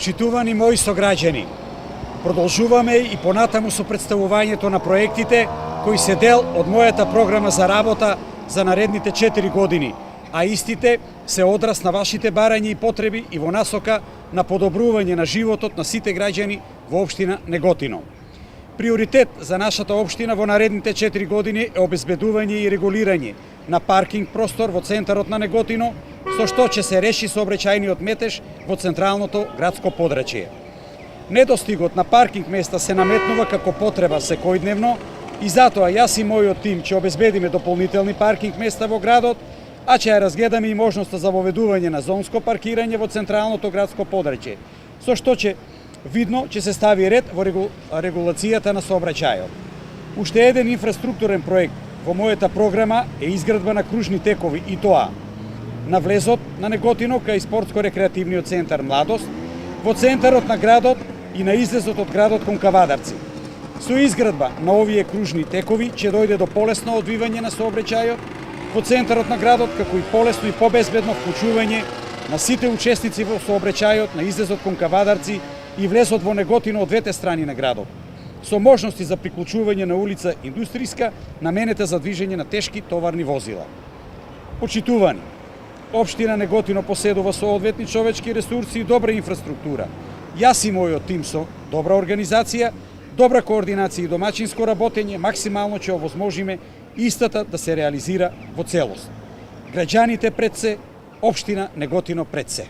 Почитувани мои сограѓани, продолжуваме и понатаму со представувањето на проектите кои се дел од мојата програма за работа за наредните 4 години, а истите се одраз на вашите барања и потреби и во насока на подобрување на животот на сите граѓани во општина Неготино. Приоритет за нашата општина во наредните 4 години е обезбедување и регулирање на паркинг простор во центарот на Неготино, со што ќе се реши сообраќајниот метеж во централното градско подрачје. Недостигот на паркинг места се наметнува како потреба секојдневно и затоа јас и мојот тим ќе обезбедиме дополнителни паркинг места во градот, а ќе ја разгледаме и можноста за воведување на зонско паркирање во централното градско подрачје, со што видно ќе се стави ред во регулацијата на сообраќајот. Уште еден инфраструктурен проект во мојата програма е изградба на кружни текови и тоа на влезот на Неготино кај спортско-рекреативниот центар Младост, во центарот на градот и на излезот од градот кон Кавадарци. Со изградба на овие кружни текови ќе дојде до полесно одвивање на сообраќајот во центарот на градот, како и полесно и побезбедно вклучување на сите учесници во сообраќајот на излезот кон Кавадарци и влезот во Неготино од двете страни на градот, со можности за приклучување на улица Индустријска, наменета за движење на тешки товарни возила. Почитувани, општина Неготино поседува соодветни човечки ресурси и добра инфраструктура. Јас и мојот тим со добра организација, добра координација и домаќинско работење максимално ќе овозможиме истата да се реализира во целост. Граѓаните пред се, општина Неготино пред се.